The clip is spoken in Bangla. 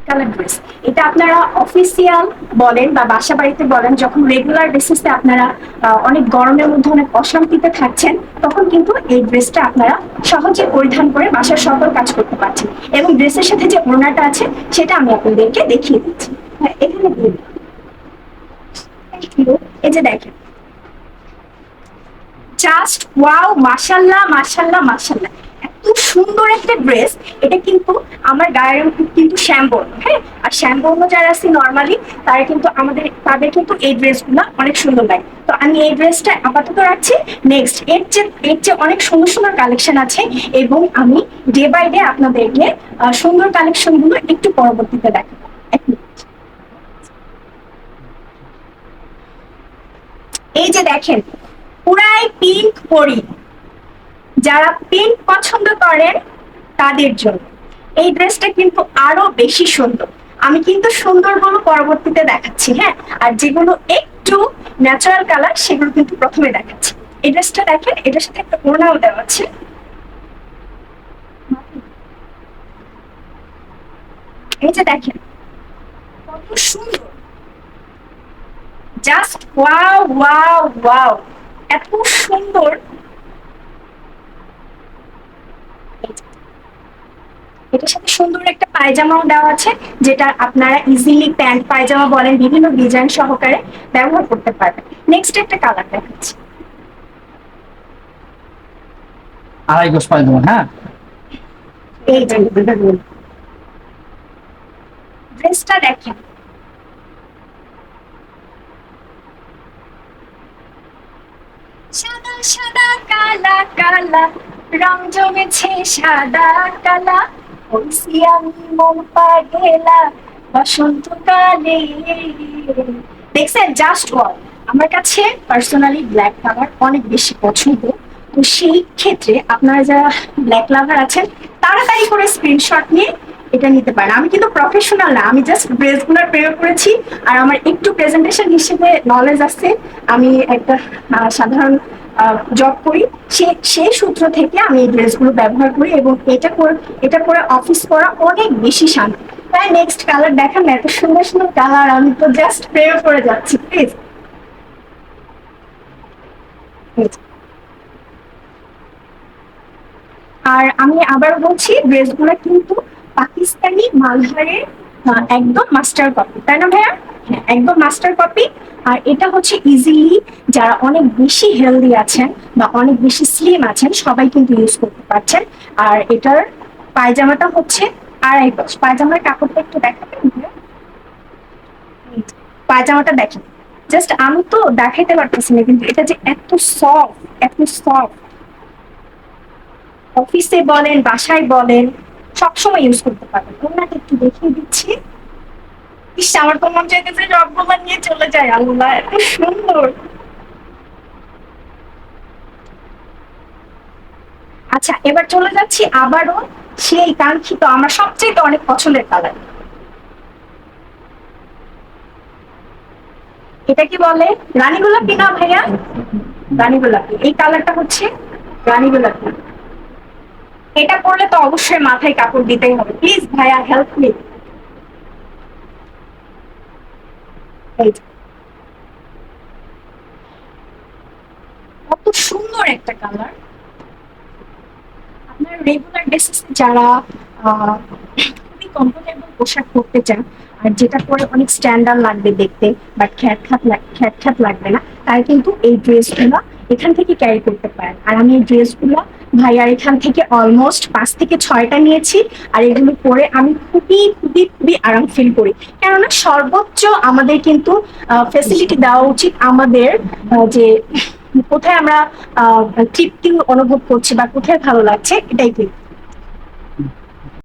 কালার ড্রেস, এটা আপনারা অফিসিয়াল বলেন বা বাসা বাড়িতে বলেন, যখন রেগুলার বেসিসে আপনারা অনেক গরমের মধ্যে অনেক অশান্তিতে থাকছেন, তখন কিন্তু এই ড্রেসটা আপনারা সহজে পরিধান করে বাসার সকল কাজ করতে পারছেন। এবং ড্রেসের সাথে যে ওড়নাটা আছে সেটা আমি আপনাদেরকে দেখিয়ে দিচ্ছি। হ্যাঁ, এখানে দিয়ে দিন। এই যে দেখেন, জাস্ট ওয়াও, মাশাল্লাহ মাশাল্লাহ মাশাল্লাহ, এত সুন্দর একটা ড্রেস। এটা কিন্তু আমার গায়ের রং কিন্তু শ্যামবর্ণ, হ্যাঁ। আর শ্যামবর্ণ যারা আছে নর্মালি, তারা কিন্তু তাদের কিন্তু এই ড্রেসগুলো অনেক সুন্দর লাগে। তো আমি এই ড্রেসটা আপাতত রাখছি। নেক্সট এর চেয়ে অনেক সুন্দর সুন্দর কালেকশন আছে, এবং আমি ডে বাই ডে আপনাদেরকে সুন্দর কালেকশন গুলো একটু পরবর্তীতে দেখাবো। এক মিনিট। এই যে দেখেন, পুরাই পিঙ্ক পরি, যারা পিঙ্ক পছন্দ করেন তাদের জন্য এই ড্রেসটা কিন্তু আরো বেশি সুন্দর। আমি কিন্তু সুন্দরগুলো পরবর্তীতে দেখাচ্ছি, হ্যাঁ। আর যেগুলো একটু ন্যাচারাল কালার সেগুলো কিন্তু প্রথমে দেখাচ্ছি। এই ড্রেসটা দেখেন, এটার সাথে একটা ওড়নাও দেওয়া আছে। এই যে দেখেন, কত সুন্দর, জাস্ট ওয়াও ওয়াও ওয়াও, এত সুন্দর। এটার সাথে সুন্দর একটা পায়জামাও দেওয়া আছে, যেটা আপনারা ইজিলি প্যান্ট পায়জামা বলেন, বিভিন্ন ডিজাইন সহকারে ব্যবহার করতে পারবেন। নেক্সট একটা কালার দেখাচ্ছি। আড়াই গজ পায়জামা, হ্যাঁ। এই যে ড্রেসটা দেখেন, সাদা সাদা কালা কালা, রং জমেছে সাদা কালা, হইছি আমি মন পাগেলা বসন্তকালে। দেখছেন, জাস্ট ওয়াও। আমার কাছে পার্সোনালি ব্ল্যাক কালার অনেক বেশি পছন্দ। তো সেই ক্ষেত্রে আপনারা যারা ব্ল্যাক লাভার আছেন, তাড়াতাড়ি করে স্ক্রিনশট নিয়ে এটা নিতে পারেন। আমি কিন্তু প্রফেশনাল না, আমি জাস্ট ড্রেসগুলোর প্রেয়ার করেছি। আর আমার একটু প্রেজেন্টেশন হিসেবে নলেজ আছে, আমি একটা সাধারণ জব করি। সেই সূত্র থেকে আমি এই ড্রেসগুলো ব্যবহার করি, এবং এটা করে অফিস করা অনেক বেশি শান্তি। তাই নেক্সট কালার দেখান না, এত সুন্দর সুন্দর কালার, আমি তো জাস্ট প্রেয়ার করে যাচ্ছি, প্লিজ। আর আমি আবার বলছি, ড্রেসগুলো কিন্তু পাকিস্তানি মালহারের একদম মাস্টার কপি, তাই না ভাইয়া? হ্যাঁ, একদম মাস্টার কপি। আর এটা হচ্ছে ইজিলি যারা অনেক বেশি হেলদি আছেন বা অনেক বেশি স্লিম আছেন, সবাই কিন্তু ইউজ করতে পারছেন। আর এটার পায়জামাটা হচ্ছে আড়াই গজ। পায়জামার কাপড়টা একটু দেখাবেন ভাইয়া? পায়জামাটা দেখেন, জাস্ট আমি তো দেখাইতে পারতেছি না, কিন্তু এটা যে এত সফট, এত সফট, অফিসে বলেন বাসায় বলেন সবসময় ইউজ করতে পারবেন। ওনাকে একটু দেখিয়ে দিচ্ছি। ইস, আমার তো মন চাইতেছে সবগুলো নিয়ে চলে যায়, আল্লাহ এত সুন্দর। আচ্ছা, এবার চলে যাচ্ছি আবারও সেই কাঙ্ক্ষিত আমার সবচেয়ে অনেক পছন্দের কালার। এটা কি বলে? রানী গোলাপি না ভাইয়া? রানী গোলাপি, এই কালারটা হচ্ছে রানী গোলাপি। এটা পরলে তো অবশ্যই মাথায় কাপড় দিতেই হবে। প্লিজ ভাইয়া, হেল্প মি। এই যে, কত সুন্দর একটা কালার। আপনার রেগুলার বেসিসে যারা খুবই কমফোর্টেবল পোশাক পরতে চান, আর যেটা পরে অনেক স্ট্যান্ডার্ড লাগবে দেখতে, বাট খ্যাট লাগবে না, তারা কিন্তু এই ড্রেসগুলো এখান থেকে ক্যারি করতে পারেন। আর আমি এই ড্রেসগুলো ভাইয়ার এখান থেকে অলমোস্ট 5 থেকে 6টা নিয়েছি। আর এগুলো পরে আমি খুবই খুবই খুবই আরাম ফিল করি। কেননা সর্বোচ্চ আমাদের কিন্তু ফেসিলিটি দেওয়া উচিত আমাদের, যে কোথায় আমরা তৃপ্তি অনুভব করছি বা কোথায় ভালো লাগছে, এটাই কিন্তু।